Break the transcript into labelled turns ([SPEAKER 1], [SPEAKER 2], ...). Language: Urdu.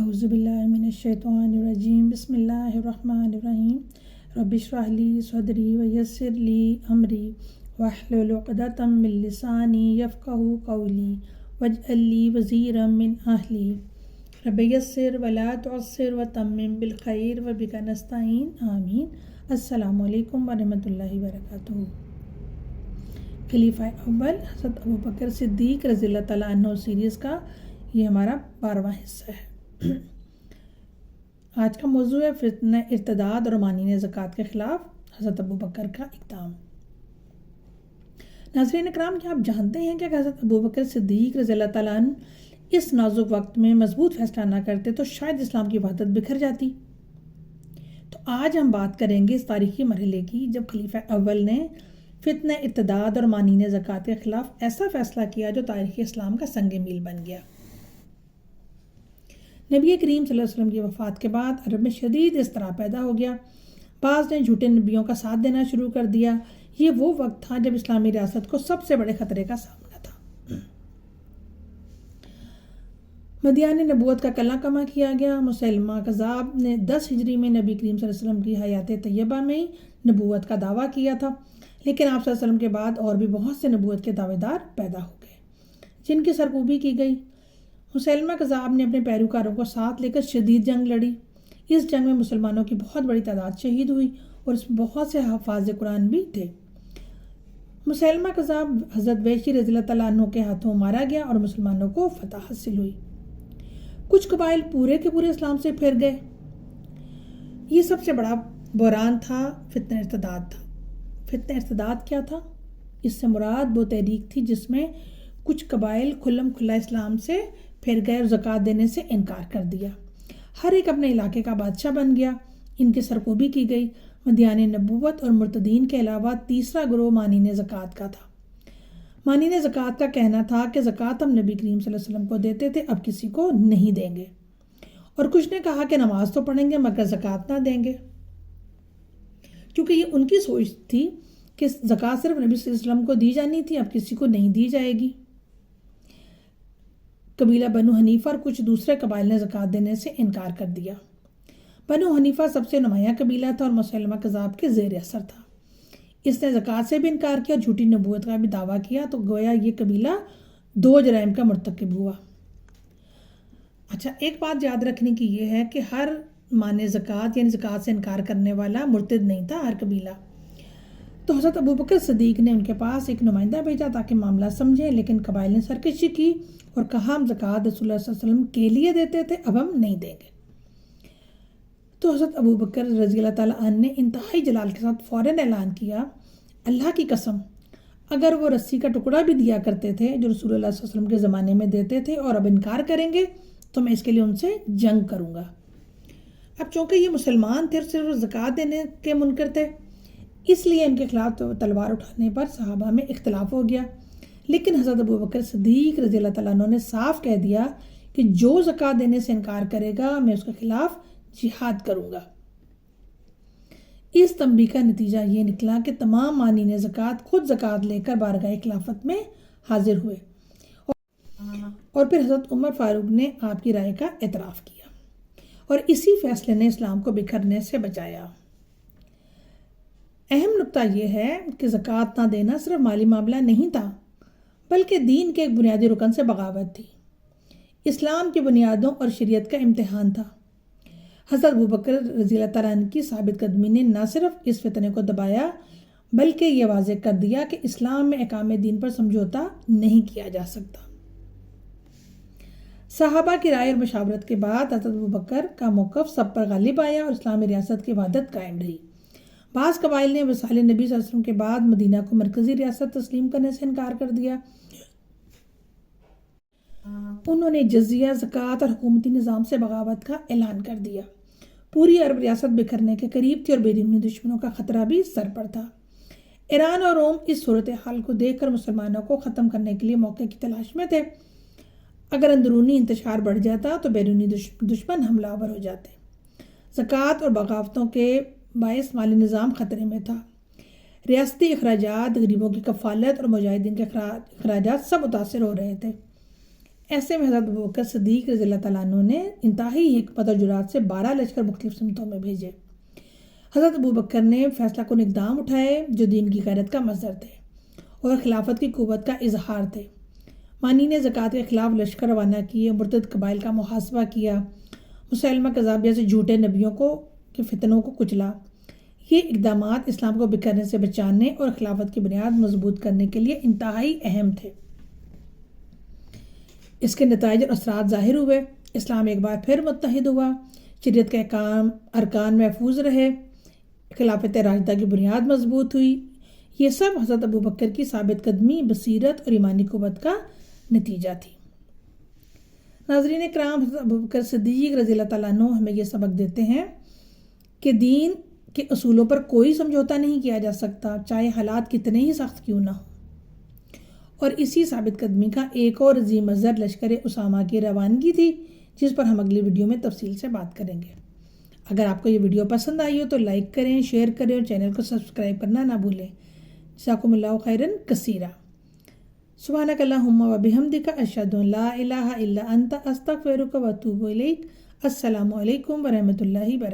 [SPEAKER 1] اعوذ باللہ من الشیطان الرجیم بسم اللہ الرحمن الرحیم رب اشرح لی صدری ویسر لی امری واحلل عقدۃ من لسانی یفقہوا قولی واجعل لی وزیرا من اہلی رب یسر ولا تعسر وتمم بالخیر وبک نستعین آمین۔ السلام علیکم ورحمۃ اللہ وبرکاتہ۔ خلیفہ اول حضرت ابوبکر صدیق رضی اللہ تعالیٰ عنہ سیریز کا یہ ہمارا 12واں حصہ ہے۔ آج کا موضوع ہے فتنہ ارتداد اور مانعین زکوٰۃ کے خلاف حضرت ابوبکر کا اقدام۔ ناظرین اکرام، کیا آپ جانتے ہیں کہ حضرت ابوبکر صدیق رضی اللہ تعالیٰ عنہ اس نازک وقت میں مضبوط فیصلہ نہ کرتے تو شاید اسلام کی وحدت بکھر جاتی۔ تو آج ہم بات کریں گے اس تاریخی مرحلے کی جب خلیفہ اول نے فتنہ ارتداد اور مانعین زکوٰۃ کے خلاف ایسا فیصلہ کیا جو تاریخ اسلام کا سنگ میل بن گیا۔ نبی کریم صلی اللہ علیہ وسلم کی وفات کے بعد عرب میں شدید اضطراب پیدا ہو گیا۔ بعض نے جھوٹے نبیوں کا ساتھ دینا شروع کر دیا۔ یہ وہ وقت تھا جب اسلامی ریاست کو سب سے بڑے خطرے کا سامنا تھا۔ مدعیان نبوت کا کلہ کما کیا گیا۔ مسیلمہ کذاب نے 10 ہجری میں نبی کریم صلی اللہ علیہ وسلم کی حیات طیبہ میں نبوت کا دعویٰ کیا تھا، لیکن آپ صلی اللہ علیہ وسلم کے بعد اور بھی بہت سے نبوت کے دعوے دار پیدا ہو گئے جن کی سرکوبی کی گئی۔ مسیلمہ کذاب نے اپنے پیروکاروں کو ساتھ لے کر شدید جنگ لڑی۔ اس جنگ میں مسلمانوں کی بہت بڑی تعداد شہید ہوئی اور اس میں بہت سے حفاظ قرآن بھی تھے۔ مسیلمہ کذاب حضرت ویشی رضی اللہ تعالیٰ عنہ کے ہاتھوں مارا گیا اور مسلمانوں کو فتح حاصل ہوئی۔ کچھ قبائل پورے کے پورے اسلام سے پھر گئے۔ یہ سب سے بڑا بحران تھا، فتنہ ارتداد تھا۔ فتنہ ارتداد کیا تھا؟ اس سے مراد وہ تحریک تھی جس میں کچھ قبائل کھلم کھلا اسلام سے پھر گئے اور زکوٰۃ دینے سے انکار کر دیا۔ ہر ایک اپنے علاقے کا بادشاہ بن گیا۔ ان کی سرکوبی کی گئی۔ مدعیان نبوت اور مرتدین کے علاوہ تیسرا گروہ مانعین زکوٰۃ کا تھا۔ مانعین زکوٰۃ کا کہنا تھا کہ زکوٰۃ ہم نبی کریم صلی اللہ علیہ وسلم کو دیتے تھے، اب کسی کو نہیں دیں گے۔ اور کچھ نے کہا کہ نماز تو پڑھیں گے مگر زکوٰۃ نہ دیں گے، کیونکہ یہ ان کی سوچ تھی کہ زکوٰۃ صرف نبی صلی اللہ علیہ وسلم کو دی جانی تھی، اب کسی کو نہیں دی جائے گی۔ قبیلہ بنو حنیفہ اور کچھ دوسرے قبائل نے زکوٰۃ دینے سے انکار کر دیا۔ بنو حنیفہ سب سے نمایاں قبیلہ تھا اور مسیلمہ کذاب کے زیر اثر تھا۔ اس نے زکوٰۃ سے بھی انکار کیا اور جھوٹی نبوت کا بھی دعویٰ کیا، تو گویا یہ قبیلہ 2 جرائم کا مرتکب ہوا۔ اچھا، ایک بات یاد رکھنے کی یہ ہے کہ ہر مانع زکوٰۃ یعنی زکوٰۃ سے انکار کرنے والا مرتد نہیں تھا، ہر قبیلہ۔ تو حضرت ابوبکر صدیق نے ان کے پاس ایک نمائندہ بھیجا تاکہ معاملہ سمجھیں، لیکن قبائل نے سرکشی کی اور کہا ہم زکوٰۃ رسول اللہ صلی اللہ علیہ وسلم کے لیے دیتے تھے، اب ہم نہیں دیں گے۔ تو حضرت ابوبکر رضی اللہ تعالیٰ عنہ نے انتہائی جلال کے ساتھ فوراً اعلان کیا، اللہ کی قسم اگر وہ رسی کا ٹکڑا بھی دیا کرتے تھے جو رسول اللہ صلی اللہ علیہ وسلم کے زمانے میں دیتے تھے اور اب انکار کریں گے تو میں اس کے لیے ان سے جنگ کروں گا۔ اب چونکہ یہ مسلمان تھے اور صرف زکوٰۃ دینے کے منکر تھے، اس لیے ان کے خلاف تلوار اٹھانے پر صحابہ میں اختلاف ہو گیا، لیکن حضرت ابوبکر صدیق رضی اللہ تعالیٰ عنہ نے صاف کہہ دیا کہ جو زکوٰۃ دینے سے انکار کرے گا میں اس کے خلاف جہاد کروں گا۔ اس تنبیہ کا نتیجہ یہ نکلا کہ تمام مانعین زکوٰۃ خود زکوٰۃ لے کر بارگاہ خلافت میں حاضر ہوئے اور پھر حضرت عمر فاروق نے آپ کی رائے کا اعتراف کیا اور اسی فیصلے نے اسلام کو بکھرنے سے بچایا۔ اہم نکتہ یہ ہے کہ زکوٰۃ نہ دینا صرف مالی معاملہ نہیں تھا، بلکہ دین کے ایک بنیادی رکن سے بغاوت تھی، اسلام کی بنیادوں اور شریعت کا امتحان تھا۔ حضرت ابوبکر رضی اللہ تعالیٰ عنہ کی ثابت قدمی نے نہ صرف اس فتنے کو دبایا بلکہ یہ واضح کر دیا کہ اسلام میں احکام دین پر سمجھوتا نہیں کیا جا سکتا۔ صحابہ کی رائے اور مشاورت کے بعد حضرت ابوبکر کا موقف سب پر غالب آیا اور اسلامی ریاست کی وحدت قائم رہی۔ بعض قبائل نے وصال نبی صلی اللہ علیہ وسلم کے بعد مدینہ کو مرکزی ریاست تسلیم کرنے سے انکار کر دیا۔ انہوں نے جزیہ، زکوٰۃ اور حکومتی نظام سے بغاوت کا اعلان کر دیا۔ پوری عرب ریاست بکھرنے کے قریب تھی اور بیرونی دشمنوں کا خطرہ بھی سر پر تھا۔ ایران اور روم اس صورتحال کو دیکھ کر مسلمانوں کو ختم کرنے کے لیے موقع کی تلاش میں تھے۔ اگر اندرونی انتشار بڑھ جاتا تو بیرونی دشمن حملہ آور ہو جاتے۔ زکوٰۃ اور بغاوتوں کے باعث مالی نظام خطرے میں تھا۔ ریاستی اخراجات، غریبوں کی کفالت اور مجاہدین کے اخراجات سب متاثر ہو رہے تھے۔ ایسے میں حضرت ابوبکر صدیق رضی اللہ تعالیٰ عنہ نے انتہائی حکمت اور جرات سے 12 لشکر مختلف سمتوں میں بھیجے۔ حضرت ابوبکر نے فیصلہ کن اقدام اٹھائے جو دین کی غیرت کا مصدر تھے اور خلافت کی قوت کا اظہار تھے۔ مانی نے زکوٰۃ کے خلاف لشکر روانہ کیے، مرتد قبائل کا محاصرہ کیا، مسلمہ کذاب جیسے جھوٹے نبیوں کے فتنوں کو کچلا۔ یہ اقدامات اسلام کو بکھرنے سے بچانے اور خلافت کی بنیاد مضبوط کرنے کے لیے انتہائی اہم تھے۔ اس کے نتائج اور اثرات ظاہر ہوئے۔ اسلام ایک بار پھر متحد ہوا، شریعت کے ارکان محفوظ رہے، خلافت راشدہ کی بنیاد مضبوط ہوئی۔ یہ سب حضرت ابوبکر کی ثابت قدمی، بصیرت اور ایمانی قوت کا نتیجہ تھی۔ ناظرین کرام، حضرت ابوبکر صدیق رضی اللہ تعالیٰ عنہ ہمیں یہ سبق دیتے ہیں کہ دین کے اصولوں پر کوئی سمجھوتا نہیں کیا جا سکتا، چاہے حالات کتنے ہی سخت کیوں نہ ہوں۔ اور اسی ثابت قدمی کا ایک اور عظیم مظہر لشکر اسامہ کی روانگی تھی، جس پر ہم اگلی ویڈیو میں تفصیل سے بات کریں گے۔ اگر آپ کو یہ ویڈیو پسند آئی ہو تو لائک کریں، شیئر کریں اور چینل کو سبسکرائب کرنا نہ بھولیں۔ جزاکم اللہ خیرا کثیرا۔ سبحانک اللہم و بحمدک، اشہد ان لا الہ الا انت، استغفرک و اتوب الیک۔ السلام علیکم ورحمۃ اللہ وبرکاتہ۔